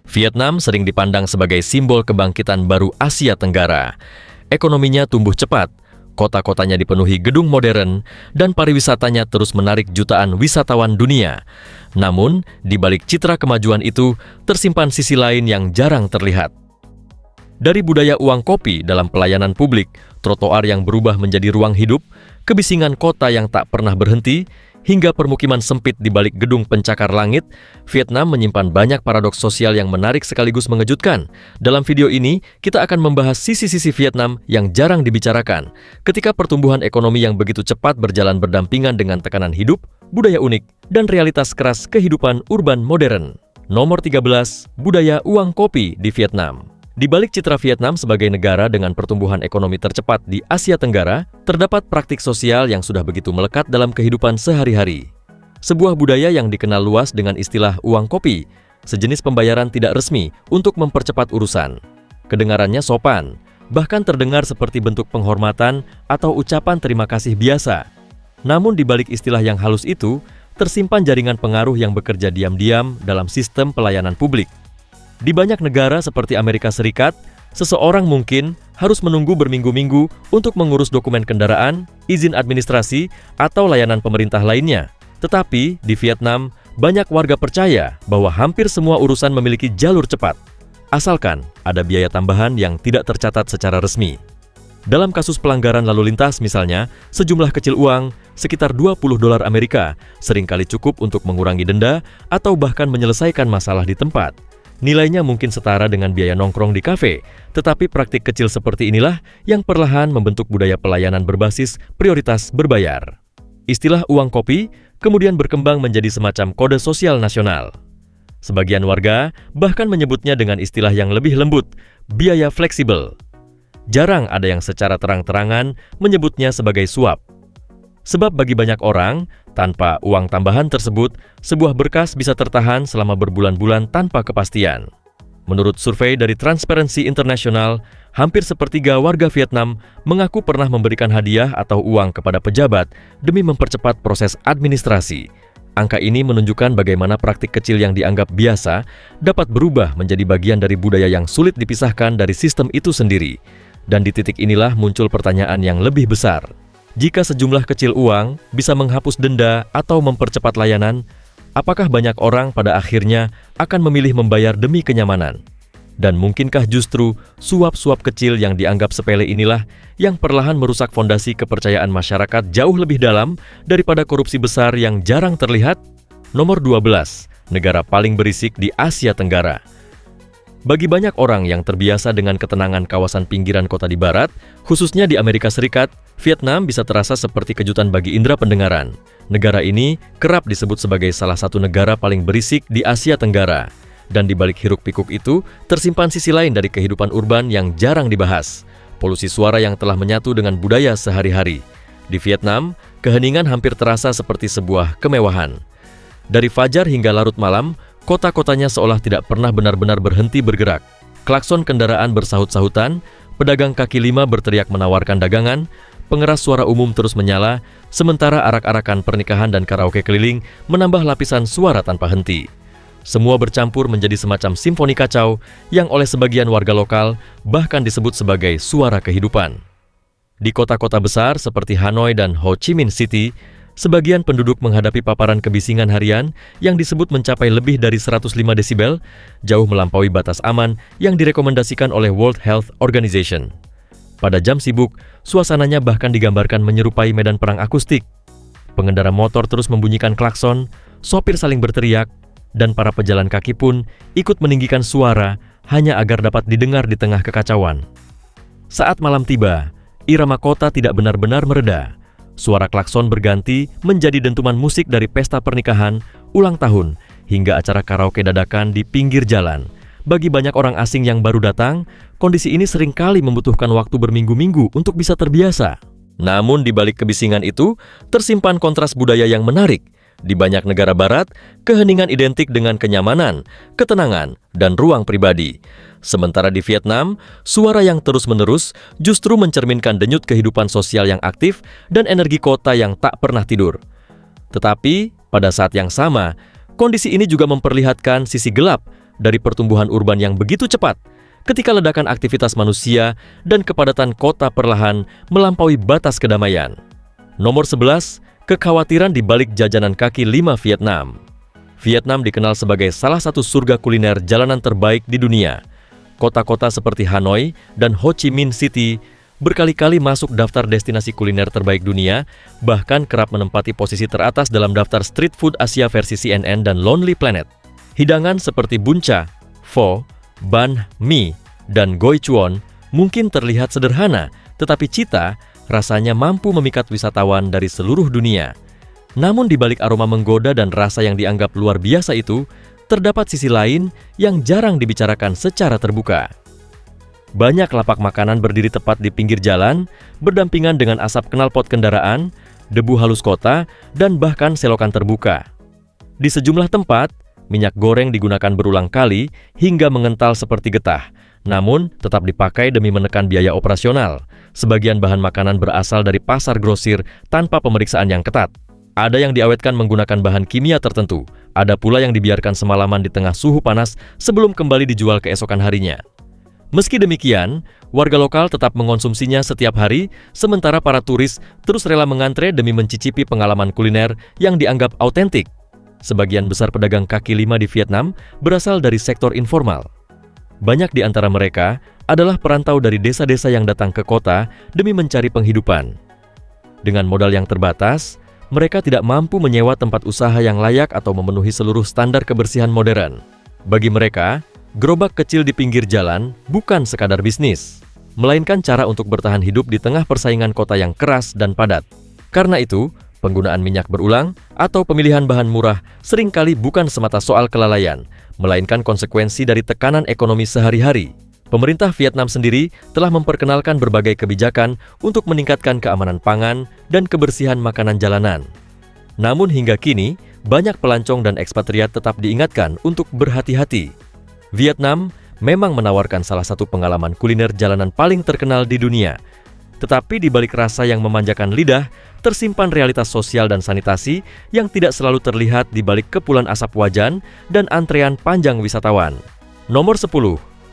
Vietnam sering dipandang sebagai simbol kebangkitan baru Asia Tenggara. Ekonominya tumbuh cepat, kota-kotanya dipenuhi gedung modern, dan pariwisatanya terus menarik jutaan wisatawan dunia. Namun, di balik citra kemajuan itu, tersimpan sisi lain yang jarang terlihat. Dari budaya uang kopi dalam pelayanan publik, trotoar yang berubah menjadi ruang hidup, kebisingan kota yang tak pernah berhenti, hingga permukiman sempit di balik gedung pencakar langit, Vietnam menyimpan banyak paradoks sosial yang menarik sekaligus mengejutkan. Dalam video ini, kita akan membahas sisi-sisi Vietnam yang jarang dibicarakan, ketika pertumbuhan ekonomi yang begitu cepat berjalan berdampingan dengan tekanan hidup, budaya unik, dan realitas keras kehidupan urban modern. Nomor 13, budaya uang kopi di Vietnam. Di balik citra Vietnam sebagai negara dengan pertumbuhan ekonomi tercepat di Asia Tenggara, terdapat praktik sosial yang sudah begitu melekat dalam kehidupan sehari-hari. Sebuah budaya yang dikenal luas dengan istilah uang kopi, sejenis pembayaran tidak resmi untuk mempercepat urusan. Kedengarannya sopan, bahkan terdengar seperti bentuk penghormatan atau ucapan terima kasih biasa. Namun di balik istilah yang halus itu, tersimpan jaringan pengaruh yang bekerja diam-diam dalam sistem pelayanan publik. Di banyak negara seperti Amerika Serikat, seseorang mungkin harus menunggu berminggu-minggu untuk mengurus dokumen kendaraan, izin administrasi, atau layanan pemerintah lainnya. Tetapi di Vietnam, banyak warga percaya bahwa hampir semua urusan memiliki jalur cepat, asalkan ada biaya tambahan yang tidak tercatat secara resmi. Dalam kasus pelanggaran lalu lintas misalnya, sejumlah kecil uang, sekitar $20 Amerika, seringkali cukup untuk mengurangi denda atau bahkan menyelesaikan masalah di tempat. Nilainya mungkin setara dengan biaya nongkrong di kafe, tetapi praktik kecil seperti inilah yang perlahan membentuk budaya pelayanan berbasis prioritas berbayar. Istilah uang kopi kemudian berkembang menjadi semacam kode sosial nasional. Sebagian warga bahkan menyebutnya dengan istilah yang lebih lembut, biaya fleksibel. Jarang ada yang secara terang-terangan menyebutnya sebagai suap. Sebab bagi banyak orang, tanpa uang tambahan tersebut, sebuah berkas bisa tertahan selama berbulan-bulan tanpa kepastian. Menurut survei dari Transparency International, hampir sepertiga warga Vietnam mengaku pernah memberikan hadiah atau uang kepada pejabat demi mempercepat proses administrasi. Angka ini menunjukkan bagaimana praktik kecil yang dianggap biasa dapat berubah menjadi bagian dari budaya yang sulit dipisahkan dari sistem itu sendiri. Dan di titik inilah muncul pertanyaan yang lebih besar. Jika sejumlah kecil uang bisa menghapus denda atau mempercepat layanan, apakah banyak orang pada akhirnya akan memilih membayar demi kenyamanan? Dan mungkinkah justru suap-suap kecil yang dianggap sepele inilah yang perlahan merusak fondasi kepercayaan masyarakat jauh lebih dalam daripada korupsi besar yang jarang terlihat? Nomor 12, negara paling berisik di Asia Tenggara. Bagi banyak orang yang terbiasa dengan ketenangan kawasan pinggiran kota di barat, khususnya di Amerika Serikat, Vietnam bisa terasa seperti kejutan bagi indera pendengaran. Negara ini kerap disebut sebagai salah satu negara paling berisik di Asia Tenggara. Dan di balik hiruk-pikuk itu, tersimpan sisi lain dari kehidupan urban yang jarang dibahas. Polusi suara yang telah menyatu dengan budaya sehari-hari. Di Vietnam, keheningan hampir terasa seperti sebuah kemewahan. Dari fajar hingga larut malam, kota-kotanya seolah tidak pernah benar-benar berhenti bergerak. Klakson kendaraan bersahut-sahutan, pedagang kaki lima berteriak menawarkan dagangan, pengeras suara umum terus menyala, sementara arak-arakan pernikahan dan karaoke keliling menambah lapisan suara tanpa henti. Semua bercampur menjadi semacam simfoni kacau yang oleh sebagian warga lokal bahkan disebut sebagai suara kehidupan. Di kota-kota besar seperti Hanoi dan Ho Chi Minh City, sebagian penduduk menghadapi paparan kebisingan harian yang disebut mencapai lebih dari 105 desibel, jauh melampaui batas aman yang direkomendasikan oleh World Health Organization. Pada jam sibuk, suasananya bahkan digambarkan menyerupai medan perang akustik. Pengendara motor terus membunyikan klakson, sopir saling berteriak, dan para pejalan kaki pun ikut meninggikan suara hanya agar dapat didengar di tengah kekacauan. Saat malam tiba, irama kota tidak benar-benar mereda. Suara klakson berganti menjadi dentuman musik dari pesta pernikahan, ulang tahun, hingga acara karaoke dadakan di pinggir jalan. Bagi banyak orang asing yang baru datang, kondisi ini seringkali membutuhkan waktu berminggu-minggu untuk bisa terbiasa. Namun di balik kebisingan itu, tersimpan kontras budaya yang menarik. Di banyak negara barat, keheningan identik dengan kenyamanan, ketenangan, dan ruang pribadi. Sementara di Vietnam, suara yang terus-menerus justru mencerminkan denyut kehidupan sosial yang aktif dan energi kota yang tak pernah tidur. Tetapi, pada saat yang sama, kondisi ini juga memperlihatkan sisi gelap dari pertumbuhan urban yang begitu cepat ketika ledakan aktivitas manusia dan kepadatan kota perlahan melampaui batas kedamaian. Nomor 11, kekhawatiran di balik jajanan kaki lima Vietnam. Vietnam dikenal sebagai salah satu surga kuliner jalanan terbaik di dunia. Kota-kota seperti Hanoi dan Ho Chi Minh City berkali-kali masuk daftar destinasi kuliner terbaik dunia, bahkan kerap menempati posisi teratas dalam daftar street food Asia versi CNN dan Lonely Planet. Hidangan seperti bun cha, pho, banh mi, dan goi chuan mungkin terlihat sederhana, tetapi cita rasanya mampu memikat wisatawan dari seluruh dunia. Namun di balik aroma menggoda dan rasa yang dianggap luar biasa itu, terdapat sisi lain yang jarang dibicarakan secara terbuka. Banyak lapak makanan berdiri tepat di pinggir jalan, berdampingan dengan asap knalpot kendaraan, debu halus kota, dan bahkan selokan terbuka. Di sejumlah tempat, minyak goreng digunakan berulang kali hingga mengental seperti getah, namun tetap dipakai demi menekan biaya operasional. Sebagian bahan makanan berasal dari pasar grosir tanpa pemeriksaan yang ketat. Ada yang diawetkan menggunakan bahan kimia tertentu, ada pula yang dibiarkan semalaman di tengah suhu panas sebelum kembali dijual keesokan harinya. Meski demikian, warga lokal tetap mengonsumsinya setiap hari, sementara para turis terus rela mengantre demi mencicipi pengalaman kuliner yang dianggap autentik. Sebagian besar pedagang kaki lima di Vietnam berasal dari sektor informal. Banyak di antara mereka adalah perantau dari desa-desa yang datang ke kota demi mencari penghidupan. Dengan modal yang terbatas, mereka tidak mampu menyewa tempat usaha yang layak atau memenuhi seluruh standar kebersihan modern. Bagi mereka, gerobak kecil di pinggir jalan bukan sekadar bisnis, melainkan cara untuk bertahan hidup di tengah persaingan kota yang keras dan padat. Karena itu, penggunaan minyak berulang atau pemilihan bahan murah seringkali bukan semata soal kelalaian, melainkan konsekuensi dari tekanan ekonomi sehari-hari. Pemerintah Vietnam sendiri telah memperkenalkan berbagai kebijakan untuk meningkatkan keamanan pangan dan kebersihan makanan jalanan. Namun hingga kini, banyak pelancong dan ekspatriat tetap diingatkan untuk berhati-hati. Vietnam memang menawarkan salah satu pengalaman kuliner jalanan paling terkenal di dunia. Tetapi di balik rasa yang memanjakan lidah, tersimpan realitas sosial dan sanitasi yang tidak selalu terlihat di balik kepulan asap wajan dan antrean panjang wisatawan. Nomor 10.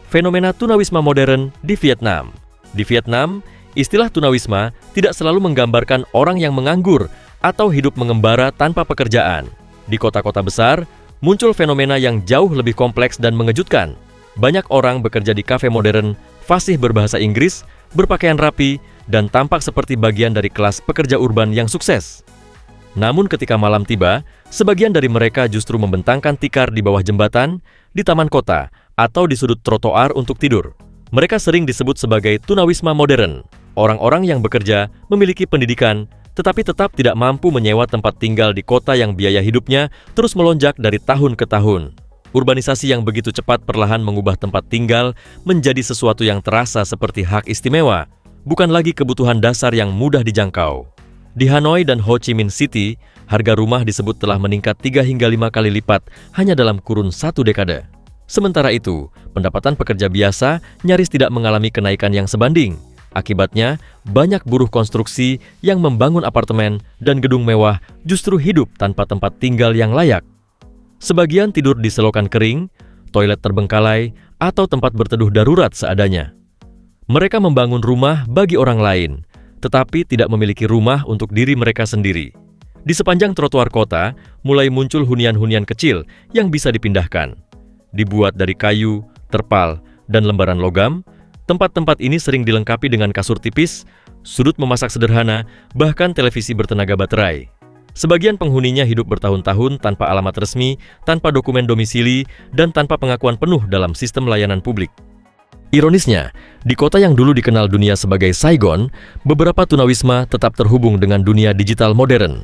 Fenomena tunawisma modern di Vietnam. Di Vietnam, istilah tunawisma tidak selalu menggambarkan orang yang menganggur atau hidup mengembara tanpa pekerjaan. Di kota-kota besar, muncul fenomena yang jauh lebih kompleks dan mengejutkan. Banyak orang bekerja di kafe modern, fasih berbahasa Inggris, berpakaian rapi, dan tampak seperti bagian dari kelas pekerja urban yang sukses. Namun ketika malam tiba, sebagian dari mereka justru membentangkan tikar di bawah jembatan, di taman kota, atau di sudut trotoar untuk tidur. Mereka sering disebut sebagai tunawisma modern. Orang-orang yang bekerja memiliki pendidikan, tetapi tetap tidak mampu menyewa tempat tinggal di kota yang biaya hidupnya terus melonjak dari tahun ke tahun. Urbanisasi yang begitu cepat perlahan mengubah tempat tinggal menjadi sesuatu yang terasa seperti hak istimewa, bukan lagi kebutuhan dasar yang mudah dijangkau. Di Hanoi dan Ho Chi Minh City, harga rumah disebut telah meningkat 3 hingga 5 kali lipat hanya dalam kurun 1 dekade. Sementara itu, pendapatan pekerja biasa nyaris tidak mengalami kenaikan yang sebanding. Akibatnya, banyak buruh konstruksi yang membangun apartemen dan gedung mewah justru hidup tanpa tempat tinggal yang layak. Sebagian tidur di selokan kering, toilet terbengkalai, atau tempat berteduh darurat seadanya. Mereka membangun rumah bagi orang lain, tetapi tidak memiliki rumah untuk diri mereka sendiri. Di sepanjang trotoar kota, mulai muncul hunian-hunian kecil yang bisa dipindahkan. Dibuat dari kayu, terpal, dan lembaran logam, tempat-tempat ini sering dilengkapi dengan kasur tipis, sudut memasak sederhana, bahkan televisi bertenaga baterai. Sebagian penghuninya hidup bertahun-tahun tanpa alamat resmi, tanpa dokumen domisili, dan tanpa pengakuan penuh dalam sistem layanan publik. Ironisnya, di kota yang dulu dikenal dunia sebagai Saigon, beberapa tunawisma tetap terhubung dengan dunia digital modern.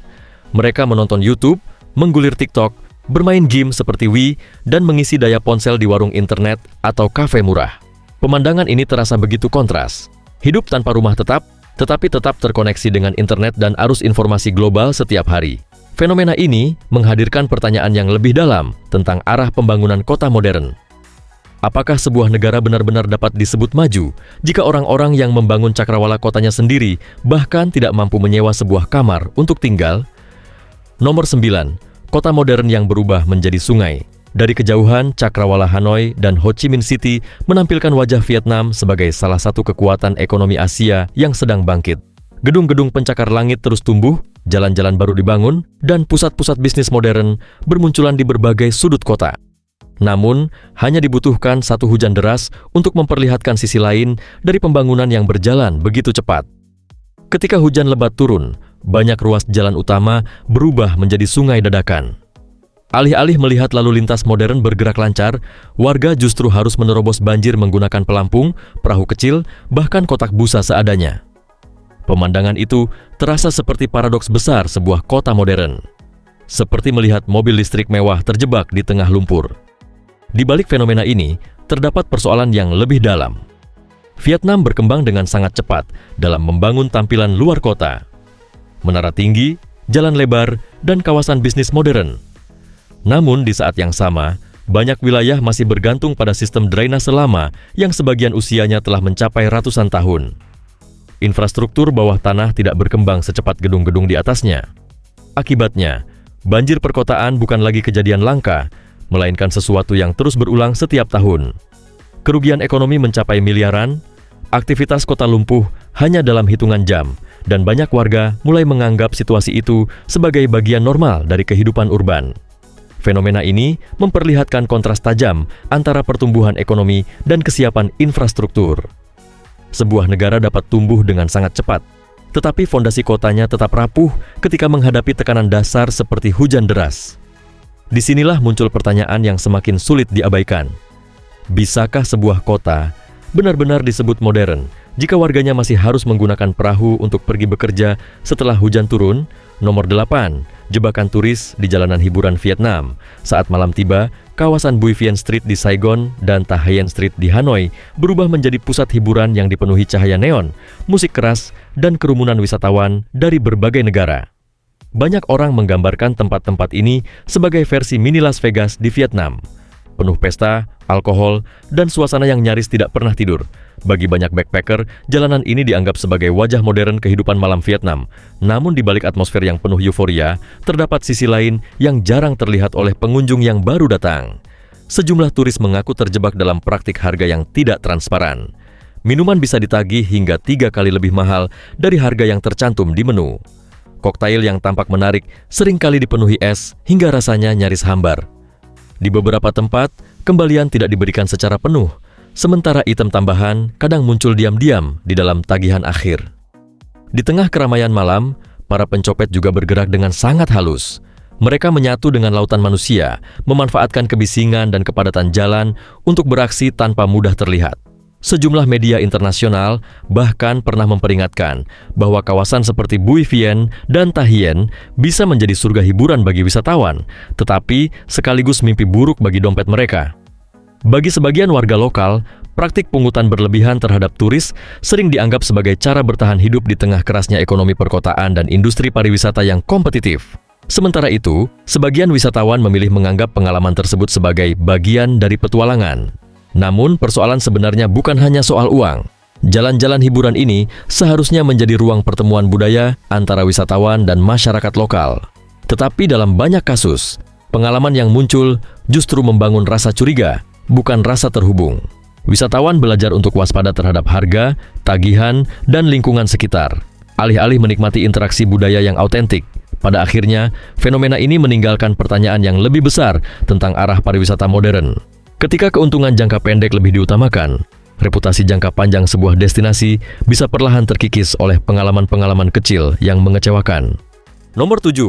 Mereka menonton YouTube, menggulir TikTok, bermain game seperti Wii, dan mengisi daya ponsel di warung internet atau kafe murah. Pemandangan ini terasa begitu kontras. Hidup tanpa rumah tetap, tetapi tetap terkoneksi dengan internet dan arus informasi global setiap hari. Fenomena ini menghadirkan pertanyaan yang lebih dalam tentang arah pembangunan kota modern. Apakah sebuah negara benar-benar dapat disebut maju jika orang-orang yang membangun cakrawala kotanya sendiri bahkan tidak mampu menyewa sebuah kamar untuk tinggal? Nomor 9. Kota modern yang berubah menjadi sungai. Dari kejauhan, cakrawala Hanoi dan Ho Chi Minh City menampilkan wajah Vietnam sebagai salah satu kekuatan ekonomi Asia yang sedang bangkit. Gedung-gedung pencakar langit terus tumbuh, jalan-jalan baru dibangun, dan pusat-pusat bisnis modern bermunculan di berbagai sudut kota. Namun, hanya dibutuhkan satu hujan deras untuk memperlihatkan sisi lain dari pembangunan yang berjalan begitu cepat. Ketika hujan lebat turun, banyak ruas jalan utama berubah menjadi sungai dadakan. Alih-alih melihat lalu lintas modern bergerak lancar, warga justru harus menerobos banjir menggunakan pelampung, perahu kecil, bahkan kotak busa seadanya. Pemandangan itu terasa seperti paradoks besar sebuah kota modern. Seperti melihat mobil listrik mewah terjebak di tengah lumpur. Di balik fenomena ini, terdapat persoalan yang lebih dalam. Vietnam berkembang dengan sangat cepat dalam membangun tampilan luar kota. Menara tinggi, jalan lebar, dan kawasan bisnis modern. Namun di saat yang sama, banyak wilayah masih bergantung pada sistem drainase lama yang sebagian usianya telah mencapai ratusan tahun. Infrastruktur bawah tanah tidak berkembang secepat gedung-gedung di atasnya. Akibatnya, banjir perkotaan bukan lagi kejadian langka, melainkan sesuatu yang terus berulang setiap tahun. Kerugian ekonomi mencapai miliaran, aktivitas kota lumpuh hanya dalam hitungan jam, dan banyak warga mulai menganggap situasi itu sebagai bagian normal dari kehidupan urban. Fenomena ini memperlihatkan kontras tajam antara pertumbuhan ekonomi dan kesiapan infrastruktur. Sebuah negara dapat tumbuh dengan sangat cepat, tetapi fondasi kotanya tetap rapuh ketika menghadapi tekanan dasar seperti hujan deras. Disinilah muncul pertanyaan yang semakin sulit diabaikan. Bisakah sebuah kota benar-benar disebut modern jika warganya masih harus menggunakan perahu untuk pergi bekerja setelah hujan turun? Nomor 8. Jebakan turis di jalanan hiburan Vietnam. Saat malam tiba, kawasan Bui Vien Street di Saigon dan Ta Hien Street di Hanoi berubah menjadi pusat hiburan yang dipenuhi cahaya neon, musik keras, dan kerumunan wisatawan dari berbagai negara. Banyak orang menggambarkan tempat-tempat ini sebagai versi mini Las Vegas di Vietnam. Penuh pesta, alkohol, dan suasana yang nyaris tidak pernah tidur. Bagi banyak backpacker, jalanan ini dianggap sebagai wajah modern kehidupan malam Vietnam. Namun di balik atmosfer yang penuh euforia, terdapat sisi lain yang jarang terlihat oleh pengunjung yang baru datang. Sejumlah turis mengaku terjebak dalam praktik harga yang tidak transparan. Minuman bisa ditagih hingga 3 kali lebih mahal dari harga yang tercantum di menu. Koktail yang tampak menarik seringkali dipenuhi es hingga rasanya nyaris hambar. Di beberapa tempat, kembalian tidak diberikan secara penuh, sementara item tambahan kadang muncul diam-diam di dalam tagihan akhir. Di tengah keramaian malam, para pencopet juga bergerak dengan sangat halus. Mereka menyatu dengan lautan manusia, memanfaatkan kebisingan dan kepadatan jalan untuk beraksi tanpa mudah terlihat. Sejumlah media internasional bahkan pernah memperingatkan bahwa kawasan seperti Bui Vien dan Ta Hien bisa menjadi surga hiburan bagi wisatawan, tetapi sekaligus mimpi buruk bagi dompet mereka. Bagi sebagian warga lokal, praktik pungutan berlebihan terhadap turis sering dianggap sebagai cara bertahan hidup di tengah kerasnya ekonomi perkotaan dan industri pariwisata yang kompetitif. Sementara itu, sebagian wisatawan memilih menganggap pengalaman tersebut sebagai bagian dari petualangan. Namun, persoalan sebenarnya bukan hanya soal uang. Jalan-jalan hiburan ini seharusnya menjadi ruang pertemuan budaya antara wisatawan dan masyarakat lokal. Tetapi dalam banyak kasus, pengalaman yang muncul justru membangun rasa curiga, bukan rasa terhubung. Wisatawan belajar untuk waspada terhadap harga, tagihan, dan lingkungan sekitar, alih-alih menikmati interaksi budaya yang autentik. Pada akhirnya, fenomena ini meninggalkan pertanyaan yang lebih besar tentang arah pariwisata modern. Ketika keuntungan jangka pendek lebih diutamakan, reputasi jangka panjang sebuah destinasi bisa perlahan terkikis oleh pengalaman-pengalaman kecil yang mengecewakan. Nomor 7.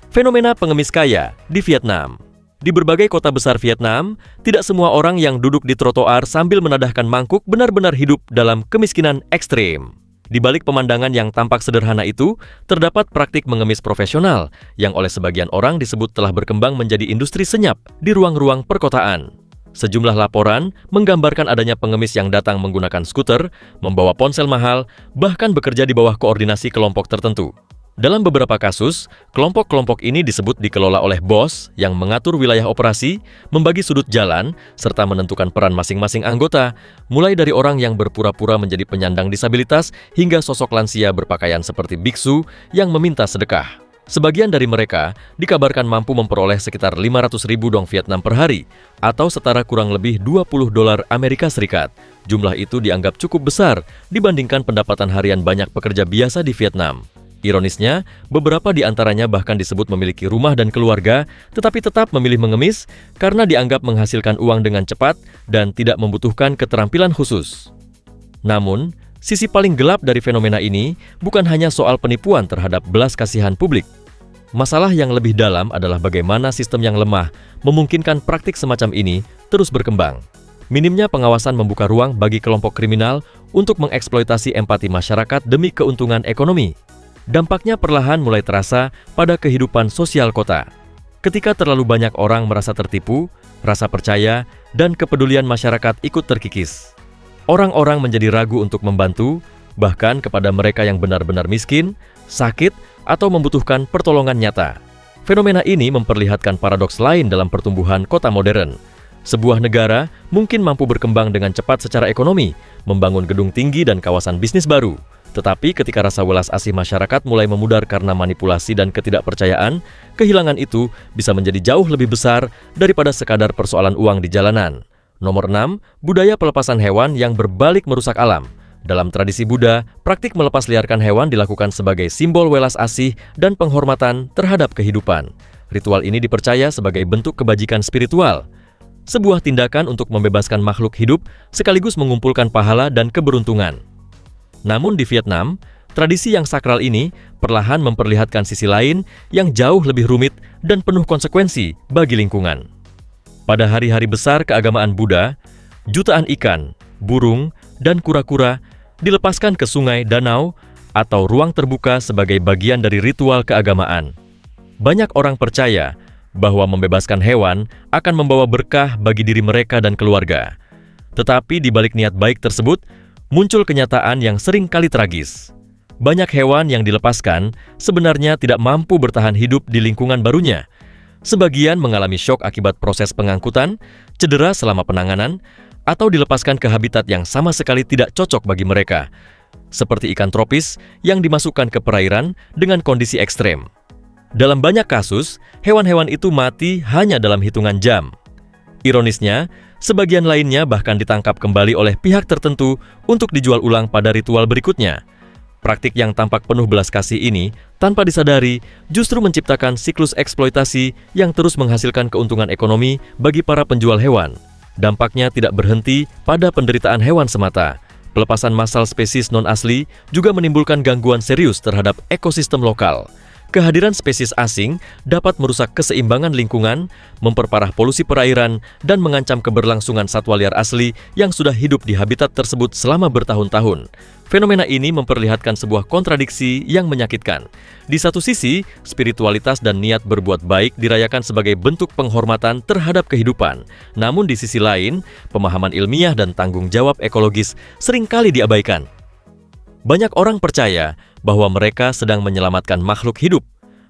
Fenomena pengemis kaya di Vietnam. Di berbagai kota besar Vietnam, tidak semua orang yang duduk di trotoar sambil menadahkan mangkuk benar-benar hidup dalam kemiskinan ekstrim. Di balik pemandangan yang tampak sederhana itu, terdapat praktik mengemis profesional yang oleh sebagian orang disebut telah berkembang menjadi industri senyap di ruang-ruang perkotaan. Sejumlah laporan menggambarkan adanya pengemis yang datang menggunakan skuter, membawa ponsel mahal, bahkan bekerja di bawah koordinasi kelompok tertentu. Dalam beberapa kasus, kelompok-kelompok ini disebut dikelola oleh bos yang mengatur wilayah operasi, membagi sudut jalan, serta menentukan peran masing-masing anggota, mulai dari orang yang berpura-pura menjadi penyandang disabilitas hingga sosok lansia berpakaian seperti biksu yang meminta sedekah. Sebagian dari mereka dikabarkan mampu memperoleh sekitar 500.000 dong Vietnam per hari, atau setara kurang lebih 20 dolar Amerika Serikat. Jumlah itu dianggap cukup besar dibandingkan pendapatan harian banyak pekerja biasa di Vietnam. Ironisnya, beberapa di antaranya bahkan disebut memiliki rumah dan keluarga, tetapi tetap memilih mengemis karena dianggap menghasilkan uang dengan cepat dan tidak membutuhkan keterampilan khusus. Namun, sisi paling gelap dari fenomena ini bukan hanya soal penipuan terhadap belas kasihan publik. Masalah yang lebih dalam adalah bagaimana sistem yang lemah memungkinkan praktik semacam ini terus berkembang. Minimnya pengawasan membuka ruang bagi kelompok kriminal untuk mengeksploitasi empati masyarakat demi keuntungan ekonomi. Dampaknya perlahan mulai terasa pada kehidupan sosial kota. Ketika terlalu banyak orang merasa tertipu, rasa percaya, dan kepedulian masyarakat ikut terkikis. Orang-orang menjadi ragu untuk membantu, bahkan kepada mereka yang benar-benar miskin, sakit, atau membutuhkan pertolongan nyata. Fenomena ini memperlihatkan paradoks lain dalam pertumbuhan kota modern. Sebuah negara mungkin mampu berkembang dengan cepat secara ekonomi, membangun gedung tinggi dan kawasan bisnis baru. Tetapi ketika rasa welas asih masyarakat mulai memudar karena manipulasi dan ketidakpercayaan, kehilangan itu bisa menjadi jauh lebih besar daripada sekadar persoalan uang di jalanan. Nomor 6, budaya pelepasan hewan yang berbalik merusak alam. Dalam tradisi Buddha, praktik melepas liarkan hewan dilakukan sebagai simbol welas asih dan penghormatan terhadap kehidupan. Ritual ini dipercaya sebagai bentuk kebajikan spiritual. Sebuah tindakan untuk membebaskan makhluk hidup sekaligus mengumpulkan pahala dan keberuntungan. Namun di Vietnam, tradisi yang sakral ini perlahan memperlihatkan sisi lain yang jauh lebih rumit dan penuh konsekuensi bagi lingkungan. Pada hari-hari besar keagamaan Buddha, jutaan ikan, burung, dan kura-kura dilepaskan ke sungai, danau, atau ruang terbuka sebagai bagian dari ritual keagamaan. Banyak orang percaya bahwa membebaskan hewan akan membawa berkah bagi diri mereka dan keluarga. Tetapi di balik niat baik tersebut, muncul kenyataan yang sering kali tragis. Banyak hewan yang dilepaskan sebenarnya tidak mampu bertahan hidup di lingkungan barunya. Sebagian mengalami syok akibat proses pengangkutan, cedera selama penanganan, atau dilepaskan ke habitat yang sama sekali tidak cocok bagi mereka, seperti ikan tropis yang dimasukkan ke perairan dengan kondisi ekstrem. Dalam banyak kasus, hewan-hewan itu mati hanya dalam hitungan jam. Ironisnya, sebagian lainnya bahkan ditangkap kembali oleh pihak tertentu untuk dijual ulang pada ritual berikutnya. Praktik yang tampak penuh belas kasih ini, tanpa disadari, justru menciptakan siklus eksploitasi yang terus menghasilkan keuntungan ekonomi bagi para penjual hewan. Dampaknya tidak berhenti pada penderitaan hewan semata. Pelepasan massal spesies non-asli juga menimbulkan gangguan serius terhadap ekosistem lokal. Kehadiran spesies asing dapat merusak keseimbangan lingkungan, memperparah polusi perairan, dan mengancam keberlangsungan satwa liar asli yang sudah hidup di habitat tersebut selama bertahun-tahun. Fenomena ini memperlihatkan sebuah kontradiksi yang menyakitkan. Di satu sisi, spiritualitas dan niat berbuat baik dirayakan sebagai bentuk penghormatan terhadap kehidupan. Namun di sisi lain, pemahaman ilmiah dan tanggung jawab ekologis seringkali diabaikan. Banyak orang percaya bahwa mereka sedang menyelamatkan makhluk hidup.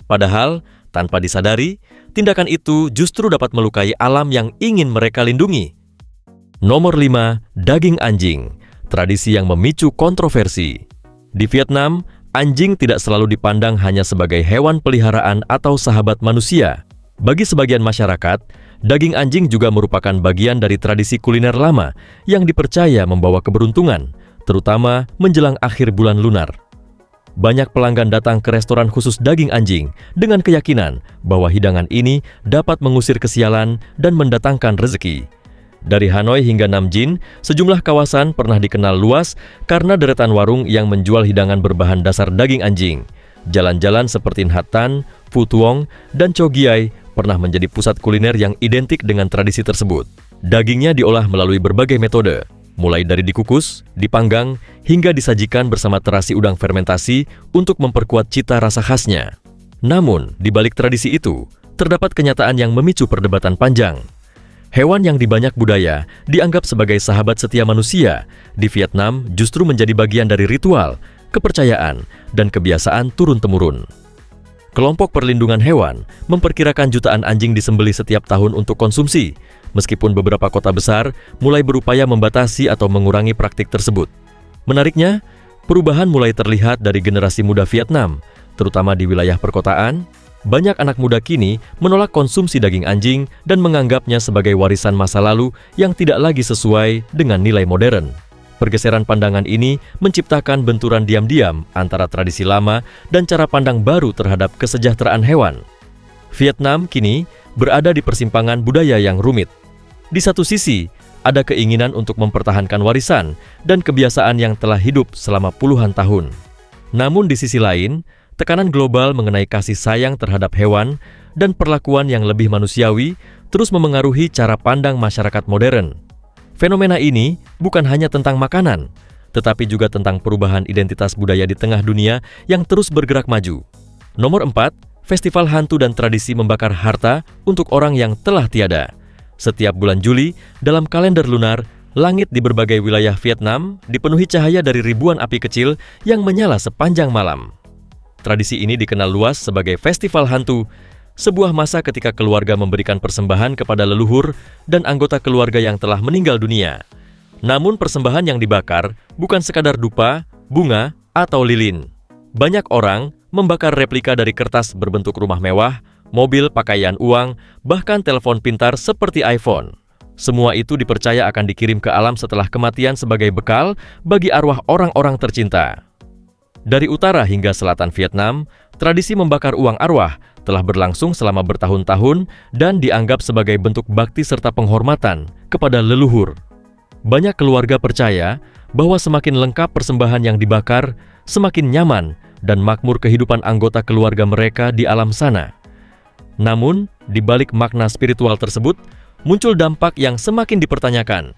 Padahal, tanpa disadari, tindakan itu justru dapat melukai alam yang ingin mereka lindungi. Nomor 5, daging anjing. Tradisi yang memicu kontroversi. Di Vietnam, anjing tidak selalu dipandang hanya sebagai hewan peliharaan atau sahabat manusia. Bagi sebagian masyarakat, daging anjing juga merupakan bagian dari tradisi kuliner lama yang dipercaya membawa keberuntungan, terutama menjelang akhir bulan lunar. Banyak pelanggan datang ke restoran khusus daging anjing dengan keyakinan bahwa hidangan ini dapat mengusir kesialan dan mendatangkan rezeki. Dari Hanoi hingga Nam Dinh, sejumlah kawasan pernah dikenal luas karena deretan warung yang menjual hidangan berbahan dasar daging anjing. Jalan-jalan seperti Nha Tan, Phu Tuong, dan Cho Giai pernah menjadi pusat kuliner yang identik dengan tradisi tersebut. Dagingnya diolah melalui berbagai metode, mulai dari dikukus, dipanggang, hingga disajikan bersama terasi udang fermentasi untuk memperkuat cita rasa khasnya. Namun, di balik tradisi itu, terdapat kenyataan yang memicu perdebatan panjang. Hewan yang di banyak budaya dianggap sebagai sahabat setia manusia, di Vietnam justru menjadi bagian dari ritual, kepercayaan, dan kebiasaan turun-temurun. Kelompok perlindungan hewan memperkirakan jutaan anjing disembelih setiap tahun untuk konsumsi, meskipun beberapa kota besar mulai berupaya membatasi atau mengurangi praktik tersebut. Menariknya, perubahan mulai terlihat dari generasi muda Vietnam. Terutama di wilayah perkotaan, banyak anak muda kini menolak konsumsi daging anjing dan menganggapnya sebagai warisan masa lalu yang tidak lagi sesuai dengan nilai modern. Pergeseran pandangan ini menciptakan benturan diam-diam antara tradisi lama dan cara pandang baru terhadap kesejahteraan hewan. Vietnam kini berada di persimpangan budaya yang rumit. Di satu sisi, ada keinginan untuk mempertahankan warisan dan kebiasaan yang telah hidup selama puluhan tahun. Namun di sisi lain, tekanan global mengenai kasih sayang terhadap hewan dan perlakuan yang lebih manusiawi terus memengaruhi cara pandang masyarakat modern. Fenomena ini bukan hanya tentang makanan, tetapi juga tentang perubahan identitas budaya di tengah dunia yang terus bergerak maju. Nomor 4, Festival Hantu dan Tradisi Membakar Harta untuk Orang yang Telah Tiada. Setiap bulan Juli, dalam kalender lunar, langit di berbagai wilayah Vietnam dipenuhi cahaya dari ribuan api kecil yang menyala sepanjang malam. Tradisi ini dikenal luas sebagai Festival Hantu, sebuah masa ketika keluarga memberikan persembahan kepada leluhur dan anggota keluarga yang telah meninggal dunia. Namun persembahan yang dibakar bukan sekadar dupa, bunga, atau lilin. Banyak orang membakar replika dari kertas berbentuk rumah mewah, mobil, pakaian uang, bahkan telepon pintar seperti iPhone. Semua itu dipercaya akan dikirim ke alam setelah kematian sebagai bekal bagi arwah orang-orang tercinta. Dari utara hingga selatan Vietnam, tradisi membakar uang arwah telah berlangsung selama bertahun-tahun dan dianggap sebagai bentuk bakti serta penghormatan kepada leluhur. Banyak keluarga percaya bahwa semakin lengkap persembahan yang dibakar, semakin nyaman dan makmur kehidupan anggota keluarga mereka di alam sana. Namun, di balik makna spiritual tersebut, muncul dampak yang semakin dipertanyakan.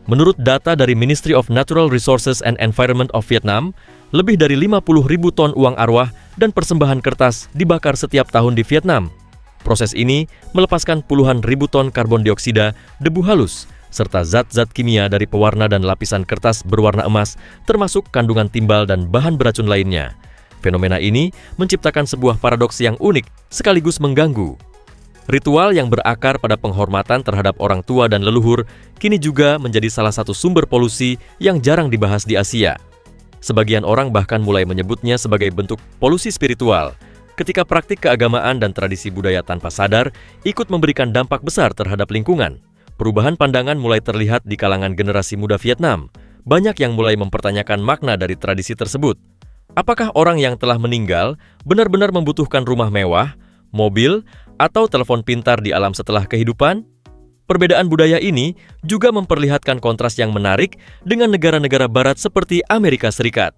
Menurut data dari Ministry of Natural Resources and Environment of Vietnam, lebih dari 50.000 ton uang arwah dan persembahan kertas dibakar setiap tahun di Vietnam. Proses ini melepaskan puluhan ribu ton karbon dioksida, debu halus, serta zat-zat kimia dari pewarna dan lapisan kertas berwarna emas, termasuk kandungan timbal dan bahan beracun lainnya. Fenomena ini menciptakan sebuah paradoks yang unik sekaligus mengganggu. Ritual yang berakar pada penghormatan terhadap orang tua dan leluhur kini juga menjadi salah satu sumber polusi yang jarang dibahas di Asia. Sebagian orang bahkan mulai menyebutnya sebagai bentuk polusi spiritual, ketika praktik keagamaan dan tradisi budaya tanpa sadar ikut memberikan dampak besar terhadap lingkungan. Perubahan pandangan mulai terlihat di kalangan generasi muda Vietnam. Banyak yang mulai mempertanyakan makna dari tradisi tersebut. Apakah orang yang telah meninggal benar-benar membutuhkan rumah mewah, mobil, atau telepon pintar di alam setelah kehidupan? Perbedaan budaya ini juga memperlihatkan kontras yang menarik dengan negara-negara barat seperti Amerika Serikat.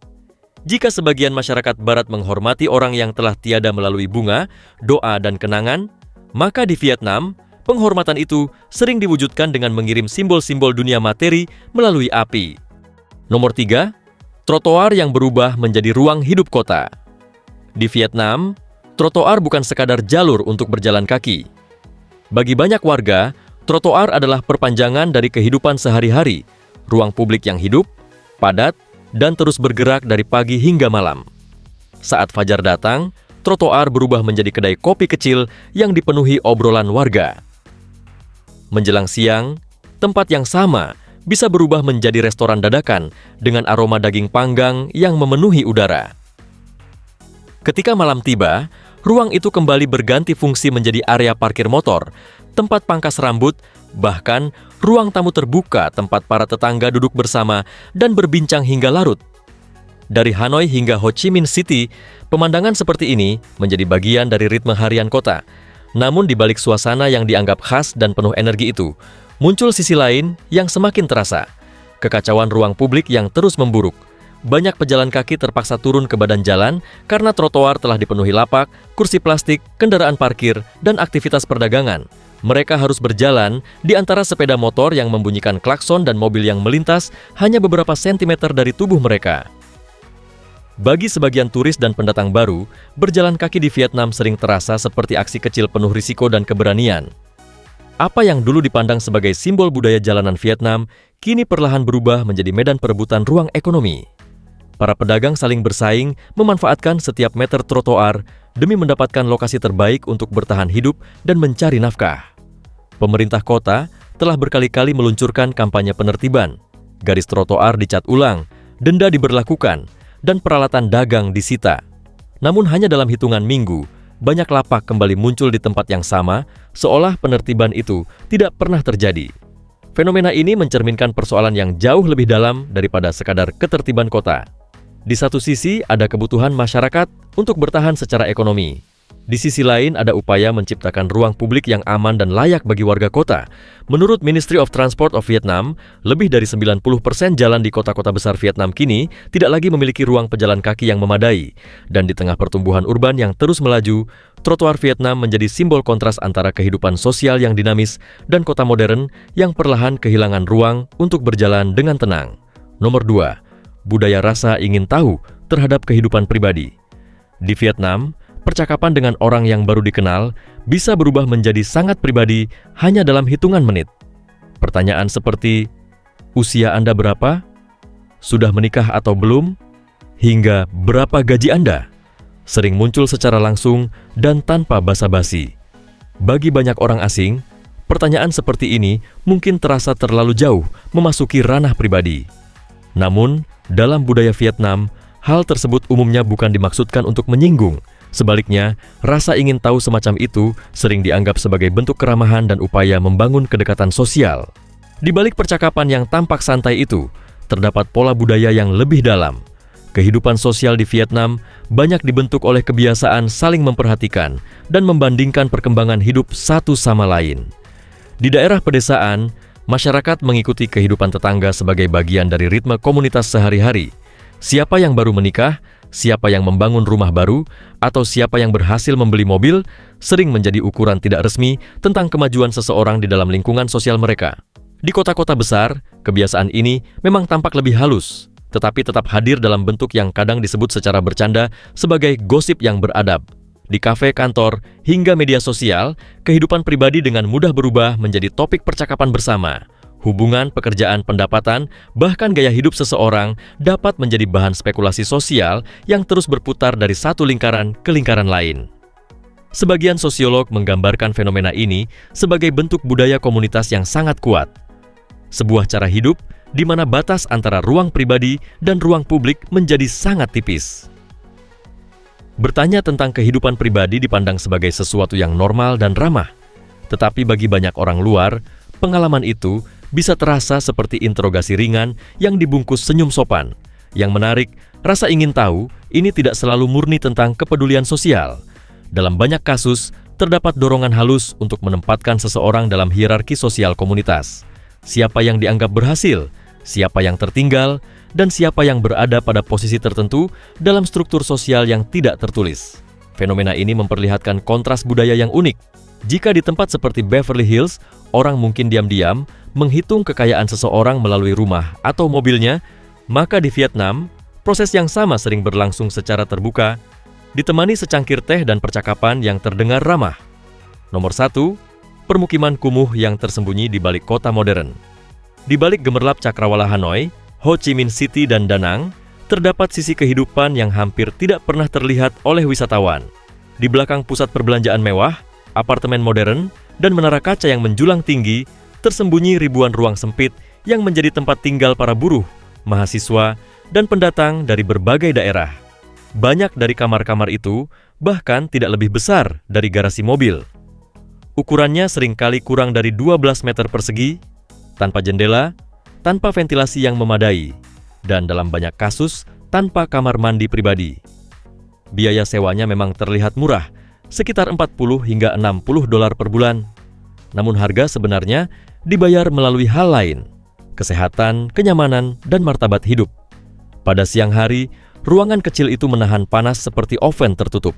Jika sebagian masyarakat barat menghormati orang yang telah tiada melalui bunga, doa, dan kenangan, maka di Vietnam, penghormatan itu sering diwujudkan dengan mengirim simbol-simbol dunia materi melalui api. Nomor 3, trotoar yang berubah menjadi ruang hidup kota. Di Vietnam, trotoar bukan sekadar jalur untuk berjalan kaki. Bagi banyak warga, trotoar adalah perpanjangan dari kehidupan sehari-hari, ruang publik yang hidup, padat, dan terus bergerak dari pagi hingga malam. Saat fajar datang, trotoar berubah menjadi kedai kopi kecil yang dipenuhi obrolan warga. Menjelang siang, tempat yang sama bisa berubah menjadi restoran dadakan dengan aroma daging panggang yang memenuhi udara. Ketika malam tiba, ruang itu kembali berganti fungsi menjadi area parkir motor, tempat pangkas rambut, bahkan ruang tamu terbuka tempat para tetangga duduk bersama dan berbincang hingga larut. Dari Hanoi hingga Ho Chi Minh City, pemandangan seperti ini menjadi bagian dari ritme harian kota. Namun di balik suasana yang dianggap khas dan penuh energi itu, muncul sisi lain yang semakin terasa, kekacauan ruang publik yang terus memburuk. Banyak pejalan kaki terpaksa turun ke badan jalan karena trotoar telah dipenuhi lapak, kursi plastik, kendaraan parkir, dan aktivitas perdagangan. Mereka harus berjalan di antara sepeda motor yang membunyikan klakson dan mobil yang melintas hanya beberapa sentimeter dari tubuh mereka. Bagi sebagian turis dan pendatang baru, berjalan kaki di Vietnam sering terasa seperti aksi kecil penuh risiko dan keberanian. Apa yang dulu dipandang sebagai simbol budaya jalanan Vietnam, kini perlahan berubah menjadi medan perebutan ruang ekonomi. Para pedagang saling bersaing, memanfaatkan setiap meter trotoar demi mendapatkan lokasi terbaik untuk bertahan hidup dan mencari nafkah. Pemerintah kota telah berkali-kali meluncurkan kampanye penertiban. Garis trotoar dicat ulang, denda diberlakukan, dan peralatan dagang disita. Namun hanya dalam hitungan minggu, banyak lapak kembali muncul di tempat yang sama, seolah penertiban itu tidak pernah terjadi. Fenomena ini mencerminkan persoalan yang jauh lebih dalam daripada sekadar ketertiban kota. Di satu sisi, ada kebutuhan masyarakat untuk bertahan secara ekonomi. Di sisi lain, ada upaya menciptakan ruang publik yang aman dan layak bagi warga kota. Menurut Ministry of Transport of Vietnam, lebih dari 90% jalan di kota-kota besar Vietnam kini tidak lagi memiliki ruang pejalan kaki yang memadai. Dan di tengah pertumbuhan urban yang terus melaju, trotoar Vietnam menjadi simbol kontras antara kehidupan sosial yang dinamis dan kota modern yang perlahan kehilangan ruang untuk berjalan dengan tenang. Nomor 2, budaya rasa ingin tahu terhadap kehidupan pribadi. Di Vietnam, percakapan dengan orang yang baru dikenal bisa berubah menjadi sangat pribadi hanya dalam hitungan menit. Pertanyaan seperti, usia Anda berapa? Sudah menikah atau belum? Hingga berapa gaji Anda? Sering muncul secara langsung dan tanpa basa-basi. Bagi banyak orang asing, pertanyaan seperti ini mungkin terasa terlalu jauh memasuki ranah pribadi. Namun, dalam budaya Vietnam, hal tersebut umumnya bukan dimaksudkan untuk menyinggung. Sebaliknya, rasa ingin tahu semacam itu sering dianggap sebagai bentuk keramahan dan upaya membangun kedekatan sosial. Di balik percakapan yang tampak santai itu, terdapat pola budaya yang lebih dalam. Kehidupan sosial di Vietnam banyak dibentuk oleh kebiasaan saling memperhatikan dan membandingkan perkembangan hidup satu sama lain. Di daerah pedesaan, masyarakat mengikuti kehidupan tetangga sebagai bagian dari ritme komunitas sehari-hari. Siapa yang baru menikah, siapa yang membangun rumah baru, atau siapa yang berhasil membeli mobil, sering menjadi ukuran tidak resmi tentang kemajuan seseorang di dalam lingkungan sosial mereka. Di kota-kota besar, kebiasaan ini memang tampak lebih halus, tetapi tetap hadir dalam bentuk yang kadang disebut secara bercanda sebagai gosip yang beradab. Di kafe, kantor, hingga media sosial, kehidupan pribadi dengan mudah berubah menjadi topik percakapan bersama. Hubungan, pekerjaan, pendapatan, bahkan gaya hidup seseorang dapat menjadi bahan spekulasi sosial yang terus berputar dari satu lingkaran ke lingkaran lain. Sebagian sosiolog menggambarkan fenomena ini sebagai bentuk budaya komunitas yang sangat kuat. Sebuah cara hidup di mana batas antara ruang pribadi dan ruang publik menjadi sangat tipis. Bertanya tentang kehidupan pribadi dipandang sebagai sesuatu yang normal dan ramah. Tetapi bagi banyak orang luar, pengalaman itu bisa terasa seperti interogasi ringan yang dibungkus senyum sopan. Yang menarik, rasa ingin tahu ini tidak selalu murni tentang kepedulian sosial. Dalam banyak kasus, terdapat dorongan halus untuk menempatkan seseorang dalam hierarki sosial komunitas. Siapa yang dianggap berhasil, siapa yang tertinggal, dan siapa yang berada pada posisi tertentu dalam struktur sosial yang tidak tertulis. Fenomena ini memperlihatkan kontras budaya yang unik. Jika di tempat seperti Beverly Hills, orang mungkin diam-diam menghitung kekayaan seseorang melalui rumah atau mobilnya, maka di Vietnam, proses yang sama sering berlangsung secara terbuka, ditemani secangkir teh dan percakapan yang terdengar ramah. Nomor 1, permukiman kumuh yang tersembunyi di balik kota modern. Di balik gemerlap cakrawala Hanoi, Ho Chi Minh City dan Da Nang, terdapat sisi kehidupan yang hampir tidak pernah terlihat oleh wisatawan. Di belakang pusat perbelanjaan mewah, apartemen modern, dan menara kaca yang menjulang tinggi, tersembunyi ribuan ruang sempit yang menjadi tempat tinggal para buruh, mahasiswa, dan pendatang dari berbagai daerah. Banyak dari kamar-kamar itu bahkan tidak lebih besar dari garasi mobil. Ukurannya seringkali kurang dari 12 meter persegi, tanpa jendela, tanpa ventilasi yang memadai, dan dalam banyak kasus tanpa kamar mandi pribadi. Biaya sewanya memang terlihat murah, sekitar 40 hingga 60 dolar per bulan. Namun harga sebenarnya dibayar melalui hal lain, kesehatan, kenyamanan, dan martabat hidup. Pada siang hari, ruangan kecil itu menahan panas seperti oven tertutup.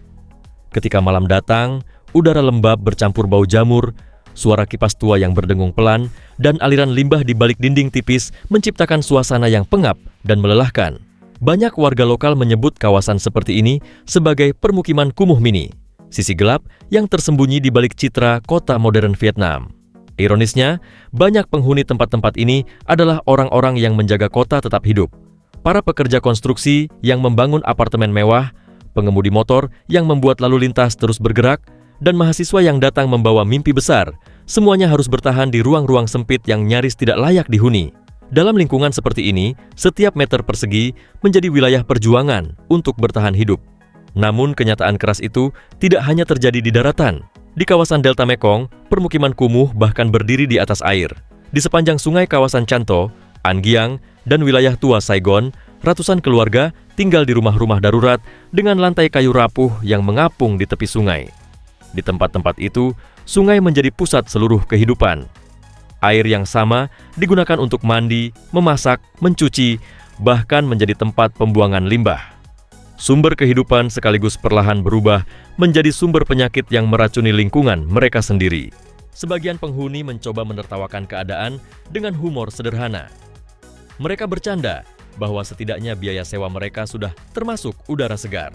Ketika malam datang, udara lembab bercampur bau jamur, suara kipas tua yang berdengung pelan, dan aliran limbah di balik dinding tipis menciptakan suasana yang pengap dan melelahkan. Banyak warga lokal menyebut kawasan seperti ini sebagai permukiman kumuh mini, sisi gelap yang tersembunyi di balik citra kota modern Vietnam. Ironisnya, banyak penghuni tempat-tempat ini adalah orang-orang yang menjaga kota tetap hidup. Para pekerja konstruksi yang membangun apartemen mewah, pengemudi motor yang membuat lalu lintas terus bergerak, dan mahasiswa yang datang membawa mimpi besar, semuanya harus bertahan di ruang-ruang sempit yang nyaris tidak layak dihuni. Dalam lingkungan seperti ini, setiap meter persegi menjadi wilayah perjuangan untuk bertahan hidup. Namun kenyataan keras itu tidak hanya terjadi di daratan. Di kawasan Delta Mekong, permukiman kumuh bahkan berdiri di atas air. Di sepanjang sungai kawasan Chanto, An Giang, dan wilayah tua Saigon, ratusan keluarga tinggal di rumah-rumah darurat dengan lantai kayu rapuh yang mengapung di tepi sungai. Di tempat-tempat itu, sungai menjadi pusat seluruh kehidupan. Air yang sama digunakan untuk mandi, memasak, mencuci, bahkan menjadi tempat pembuangan limbah. Sumber kehidupan sekaligus perlahan berubah menjadi sumber penyakit yang meracuni lingkungan mereka sendiri. Sebagian penghuni mencoba menertawakan keadaan dengan humor sederhana. Mereka bercanda bahwa setidaknya biaya sewa mereka sudah termasuk udara segar.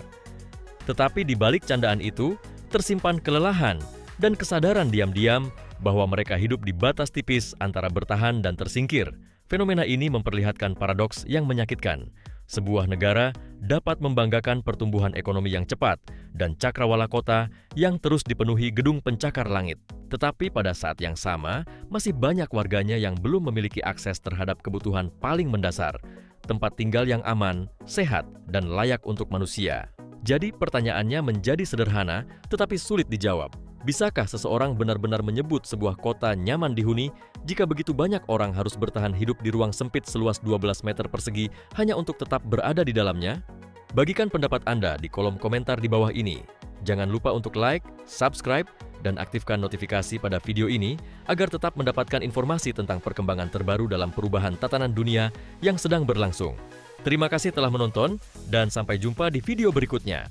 Tetapi di balik candaan itu, tersimpan kelelahan dan kesadaran diam-diam bahwa mereka hidup di batas tipis antara bertahan dan tersingkir. Fenomena ini memperlihatkan paradoks yang menyakitkan. Sebuah negara dapat membanggakan pertumbuhan ekonomi yang cepat dan cakrawala kota yang terus dipenuhi gedung pencakar langit. Tetapi pada saat yang sama, masih banyak warganya yang belum memiliki akses terhadap kebutuhan paling mendasar, tempat tinggal yang aman, sehat, dan layak untuk manusia. Jadi pertanyaannya menjadi sederhana, tetapi sulit dijawab. Bisakah seseorang benar-benar menyebut sebuah kota nyaman dihuni jika begitu banyak orang harus bertahan hidup di ruang sempit seluas 12 meter persegi hanya untuk tetap berada di dalamnya? Bagikan pendapat Anda di kolom komentar di bawah ini. Jangan lupa untuk like, subscribe, dan aktifkan notifikasi pada video ini agar tetap mendapatkan informasi tentang perkembangan terbaru dalam perubahan tatanan dunia yang sedang berlangsung. Terima kasih telah menonton, dan sampai jumpa di video berikutnya.